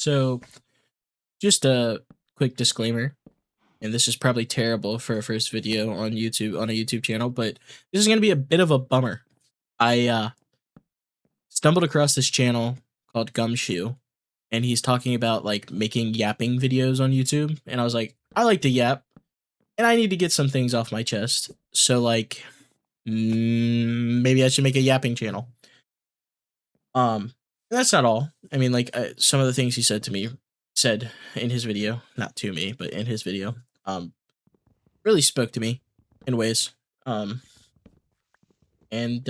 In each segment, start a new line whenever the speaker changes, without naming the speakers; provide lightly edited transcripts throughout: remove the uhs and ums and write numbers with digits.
So, just a quick disclaimer, and this is probably terrible for a first video on YouTube on a YouTube channel, but this is going to be a bit of a bummer. I stumbled across this channel called Gumshoe, and he's talking about like making yapping videos on YouTube, and I was like, I like to yap, and I need to get some things off my chest. So like, maybe I should make a yapping channel. That's not all. I mean, like some of the things he said in his video, not to me, but in his video, really spoke to me in ways. Um, and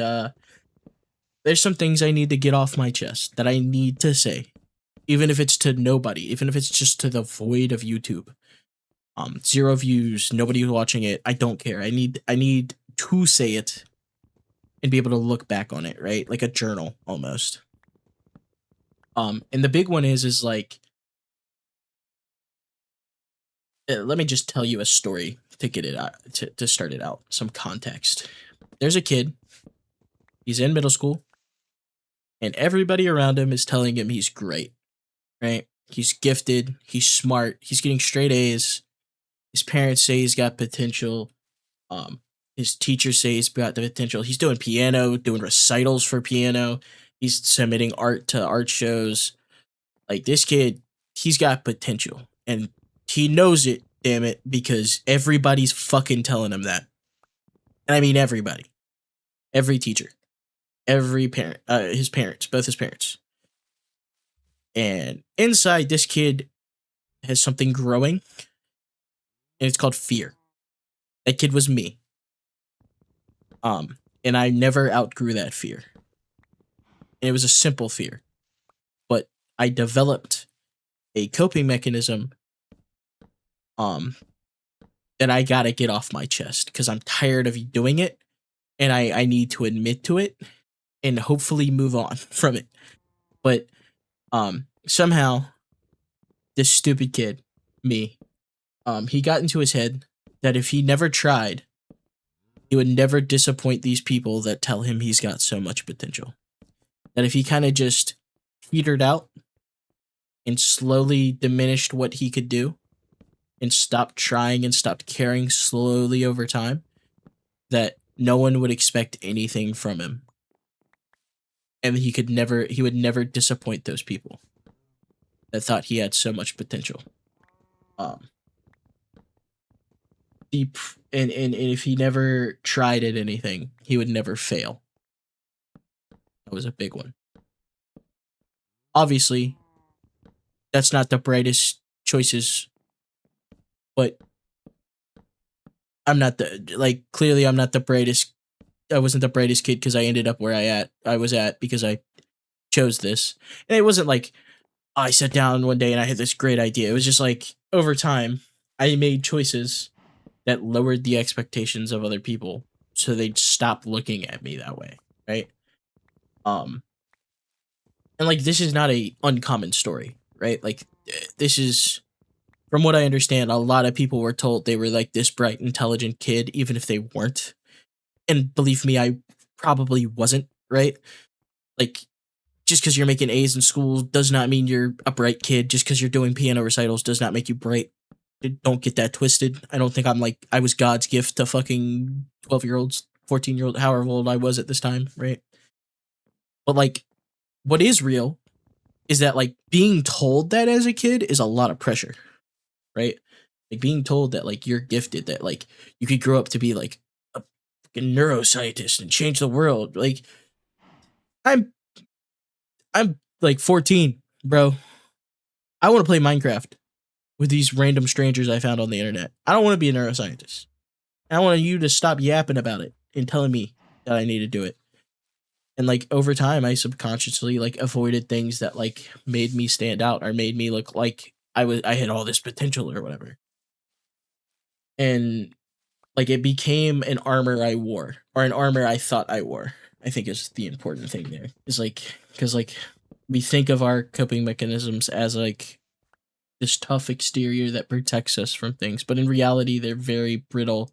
there's some things I need to get off my chest that I need to say, even if it's to nobody, even if it's just to the void of YouTube. 0 views, nobody watching it. I don't care. I need to say it and be able to look back on it, right? Like a journal almost. And the big one is like, let me just tell you a story to get it out, to start it out, some context. There's a kid, he's in middle school, and everybody around him is telling him he's great, right? He's gifted, he's smart, he's getting straight A's. His parents say he's got potential. His teachers say he's got the potential. He's doing piano, doing recitals for piano. He's submitting art to art shows. Like this kid, he's got potential, and he knows it, damn it, because everybody's fucking telling him that. And I mean everybody. Every teacher. Every parent. His parents. Both his parents. And inside, this kid has something growing, and it's called fear. That kid was me. And I never outgrew that fear. And it was a simple fear. But I developed a coping mechanism that I gotta get off my chest because I'm tired of doing it, and I need to admit to it and hopefully move on from it. But somehow this stupid kid, me, he got into his head that if he never tried, he would never disappoint these people that tell him he's got so much potential. That if he kind of just petered out and slowly diminished what he could do and stopped trying and stopped caring slowly over time, that no one would expect anything from him. And he would never disappoint those people that thought he had so much potential. And if he never tried at anything, he would never fail. That was a big one. Obviously, that's not the brightest choices, but clearly I'm not the brightest. I wasn't the brightest kid because I ended up where I was at because I chose this. And it wasn't like I sat down one day and I had this great idea. It was just like over time, I made choices that lowered the expectations of other people so they'd stop looking at me that way, right? And like this is not a uncommon story, right? Like this is, from what I understand, a lot of people were told they were like this bright, intelligent kid, even if they weren't. And believe me, I probably wasn't, right? Like, just because you're making A's in school does not mean you're a bright kid. Just because you're doing piano recitals does not make you bright. Don't get that twisted. I don't think I was God's gift to fucking 12-year-olds, 14-year-old, however old I was at this time, right? But like, what is real is that like being told that as a kid is a lot of pressure, right? Like being told that like you're gifted, that like you could grow up to be like a fucking neuroscientist and change the world. Like I'm like 14, bro. I want to play Minecraft with these random strangers I found on the internet. I don't want to be a neuroscientist. I want you to stop yapping about it and telling me that I need to do it. And like over time, I subconsciously like avoided things that like made me stand out or made me look like I had all this potential or whatever. And like it became an armor I wore, or an armor I thought I wore. I think is the important thing there. Is like, because like we think of our coping mechanisms as like this tough exterior that protects us from things, but in reality they're very brittle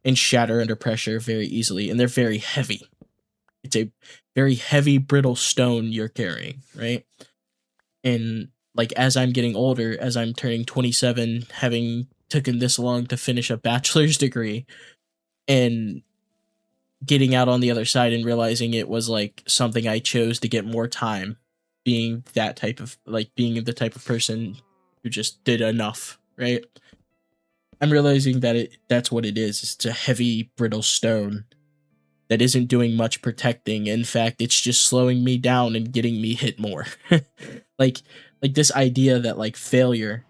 and shatter under pressure very easily, and they're very heavy. It's a very heavy, brittle stone you're carrying, right? And like as I'm getting older, as I'm turning 27, having taken this long to finish a bachelor's degree and getting out on the other side and realizing it was like something I chose to get more time, being that type of like being the type of person who just did enough, right? I'm realizing that that's what it is. It's a heavy, brittle stone that isn't doing much protecting. In fact, it's just slowing me down and getting me hit more. like like this idea that like failure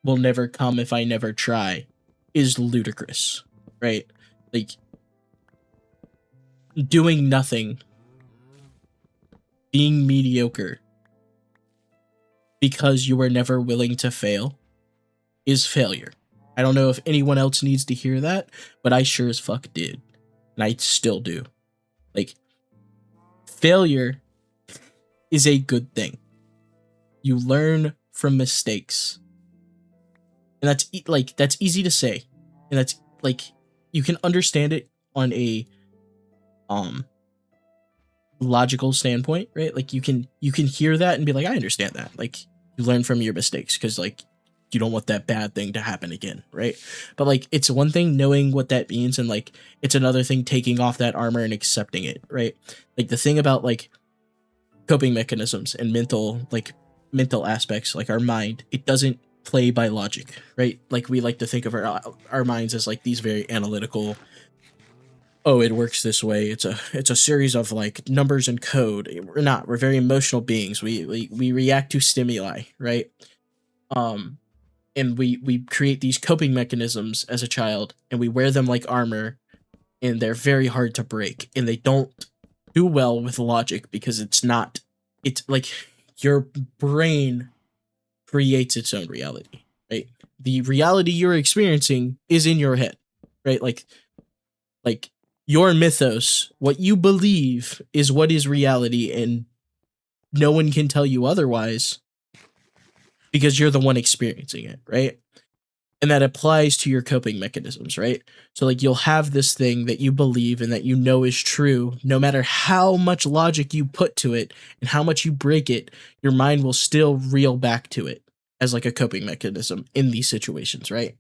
will never come if I never try is ludicrous, right? Like doing nothing, being mediocre because you were never willing to fail is failure. I don't know if anyone else needs to hear that, but I sure as fuck did. And I still do. Like, failure is a good thing. You learn from mistakes. And that's easy to say. And that's like you can understand it on a logical standpoint, right? Like you can hear that and be like, I understand that. Like you learn from your mistakes because like you don't want that bad thing to happen again, right? But like it's one thing knowing what that means, and like it's another thing taking off that armor and accepting it, right? Like the thing about like coping mechanisms and mental aspects, like our mind, it doesn't play by logic, right? Like we like to think of our minds as like these very analytical, oh, it works this way. It's a series of like numbers and code. We're not. We're very emotional beings. We react to stimuli, right? And we create these coping mechanisms as a child, and we wear them like armor, and they're very hard to break, and they don't do well with logic because it's like your brain creates its own reality, right? The reality you're experiencing is in your head, right? Like your mythos, what you believe is what is reality, and no one can tell you otherwise because you're the one experiencing it, right? And that applies to your coping mechanisms, right? So like you'll have this thing that you believe and that you know is true, no matter how much logic you put to it and how much you break it, your mind will still reel back to it as like a coping mechanism in these situations, right?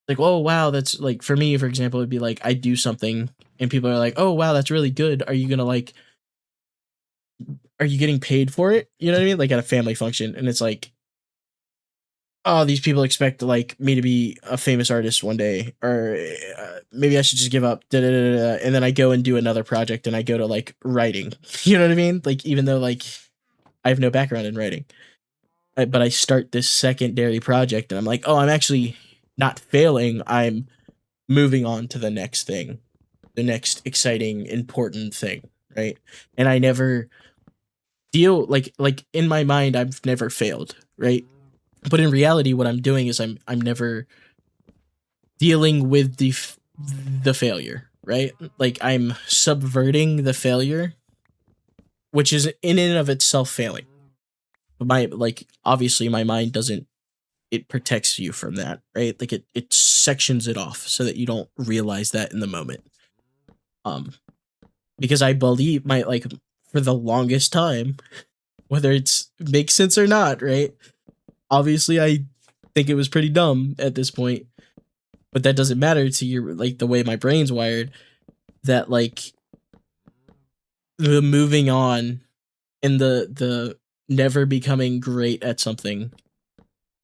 Like, oh wow, that's like for me, for example, it'd be like I do something and people are like, oh wow, that's really good. Are you getting paid for it? You know what I mean? Like at a family function, and it's like, oh, these people expect like me to be a famous artist one day, or maybe I should just give up. And then I go and do another project, and I go to like writing. You know what I mean? Like even though like I have no background in writing, but I start this secondary project, and I'm like, oh, I'm actually not failing. I'm moving on to the next thing, the next exciting, important thing, right? And I never deal like in my mind, I've never failed, right? But in reality, what I'm doing is I'm never dealing with the failure, right? Like I'm subverting the failure, which is in and of itself failing. But my like obviously my mind doesn't, it protects you from that, right? Like it sections it off so that you don't realize that in the moment. Because I believe my like for the longest time, whether it's makes sense or not, right? Obviously I think it was pretty dumb at this point, but that doesn't matter to your like the way my brain's wired, that like the moving on and the never becoming great at something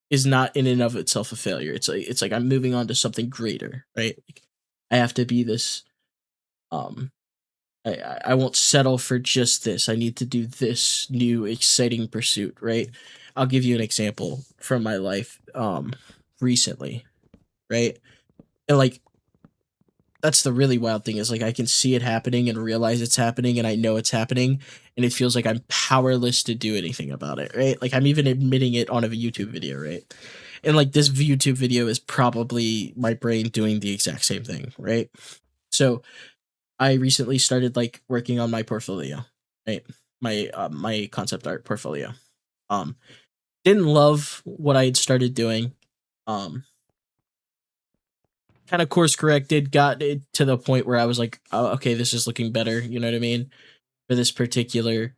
is not in and of itself a failure. It's like I'm moving on to something greater, right? Like, I have to be this I won't settle for just this. I need to do this new exciting pursuit, right? I'll give you an example from my life recently, right? And like that's the really wild thing is like I can see it happening and realize it's happening and I know it's happening and it feels like I'm powerless to do anything about it, right? Like I'm even admitting it on a YouTube video, right? And like this YouTube video is probably my brain doing the exact same thing, right? So I recently started like working on my portfolio, right? My concept art portfolio. Um didn't love what I had started doing. Um Kind of course corrected, got it to the point where I was like, oh, okay, this is looking better, you know what I mean? For this particular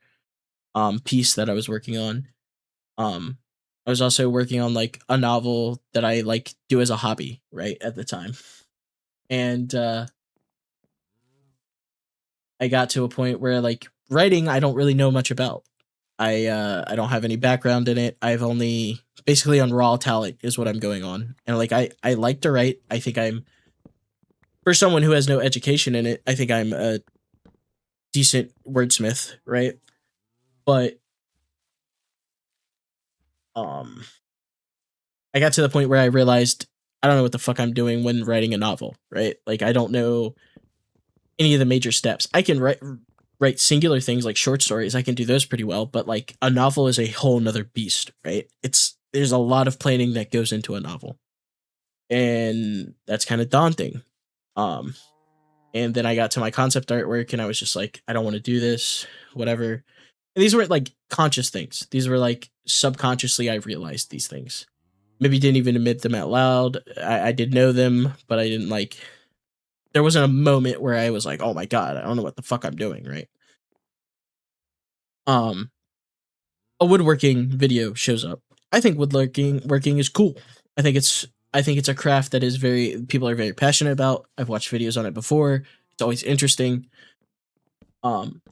piece that I was working on. Um I was also working on like a novel that I like do as a hobby, right, at the time. And I got to a point where like writing I don't really know much about. I don't have any background in it. I've only basically on raw talent is what I'm going on. And like I like to write. I think I'm for someone who has no education in it, I think I'm a decent wordsmith, right? But um I got to the point where I realized I don't know what the fuck I'm doing when writing a novel, right? Like I don't know any of the major steps. I can write singular things like short stories. I can do those pretty well, but like a novel is a whole nother beast, right? There's a lot of planning that goes into a novel. And that's kind of daunting. Um and then I got to my concept artwork and I was just like, I don't want to do this, whatever. And these weren't like conscious things. These were like subconsciously I realized these things. Maybe didn't even admit them out loud. I did know them, but I didn't like there wasn't a moment where I was like, "Oh my god, I don't know what the fuck I'm doing," right? Um, a woodworking video shows up. I think woodworking working is cool. I think it's I think it's a craft that is very people are very passionate about. I've watched videos on it before. It's always interesting.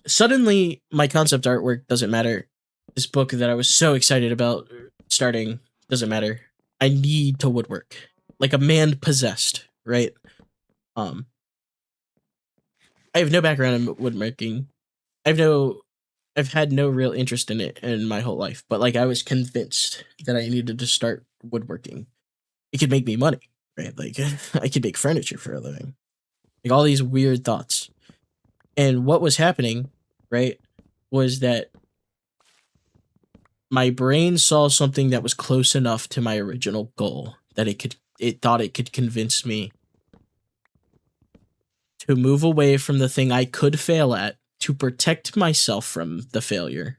Suddenly my concept artwork doesn't matter. This book that I was so excited about starting doesn't matter. I need to woodwork. Like a man possessed, right? Um, I have no background in woodworking. I've no I've had no real interest in it in my whole life, but like I was convinced that I needed to start woodworking. It could make me money, right? Like I could make furniture for a living. Like all these weird thoughts. And what was happening, right, was that my brain saw something that was close enough to my original goal that it thought it could convince me to move away from the thing I could fail at to protect myself from the failure.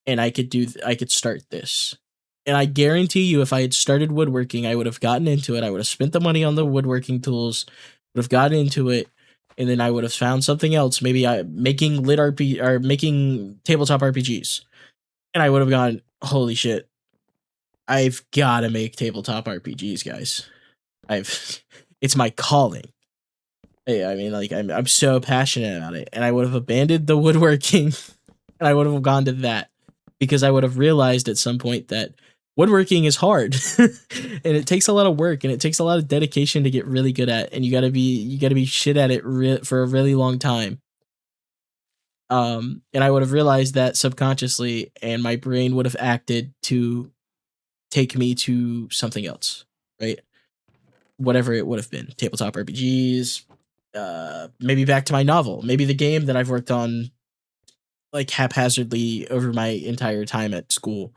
And I could start this. And I guarantee you if I had started woodworking, I would have gotten into it. I would have spent the money on the woodworking tools, would have gotten into it, and then I would have found something else, maybe making lit RP or making tabletop RPGs. And I would have gone, "Holy shit. I've got to make tabletop RPGs, guys. I've it's my calling." Hey, I mean, like I'm so passionate about it, and I would have abandoned the woodworking, and I would have gone to that because I would have realized at some point that woodworking is hard, and it takes a lot of work, and it takes a lot of dedication to get really good at, and you gotta be shit at it for a really long time. And I would have realized that subconsciously, and my brain would have acted to take me to something else, right? Whatever it would have been, tabletop RPGs, maybe back to my novel, maybe the game that I've worked on like haphazardly over my entire time at school.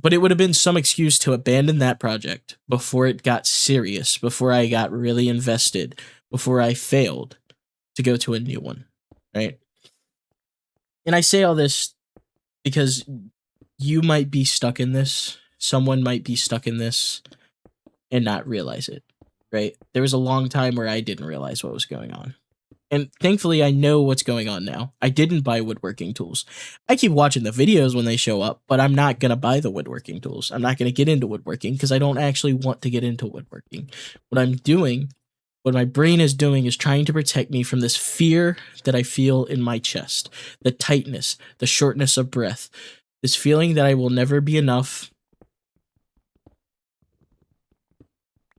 But it would have been some excuse to abandon that project before it got serious, before I got really invested, before I failed to go to a new one, right? And I say all this because you might be stuck in this. Someone might be stuck in this and not realize it, right? There was a long time where I didn't realize what was going on. And thankfully, I know what's going on now. I didn't buy woodworking tools. I keep watching the videos when they show up, but I'm not going to buy the woodworking tools. I'm not going to get into woodworking because I don't actually want to get into woodworking. What I'm doing, what my brain is doing, is trying to protect me from this fear that I feel in my chest, the tightness, the shortness of breath, this feeling that I will never be enough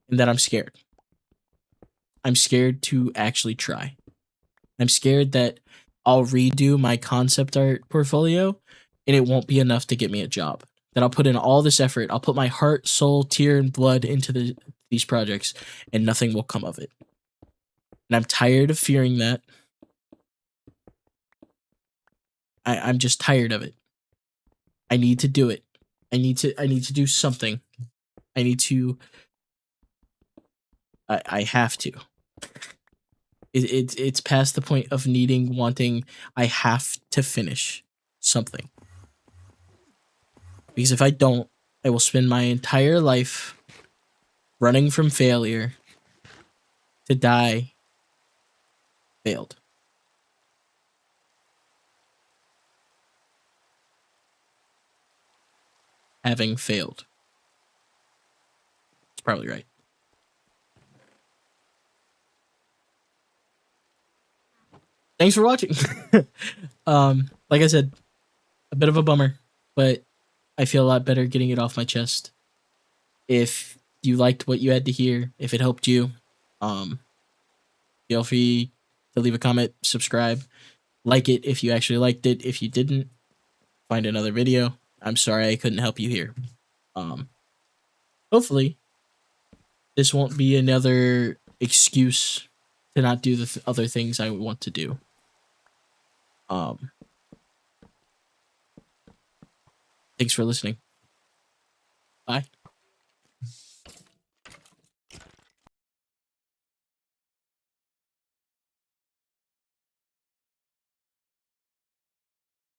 and that I'm scared. I'm scared to actually try. I'm scared that I'll redo my concept art portfolio and it won't be enough to get me a job. That I'll put in all this effort, I'll put my heart, soul, tear, and blood into these projects, and nothing will come of it. And I'm tired of fearing that. I'm just tired of it. I need to do it. I need to do something. I need to I have to. It's past the point of needing, wanting. I have to finish something. Because if I don't, I will spend my entire life running from failure to die failed. having failed. It's probably right. Thanks for watching. Like I said, a bit of a bummer, but I feel a lot better getting it off my chest. If you liked what you had to hear, if it helped you, um, feel free to leave a comment, subscribe, like it if you actually liked it. If you didn't, find another video. I'm sorry I couldn't help you here. Hopefully, this won't be another excuse to not do the other things I want to do. Thanks for listening. Bye.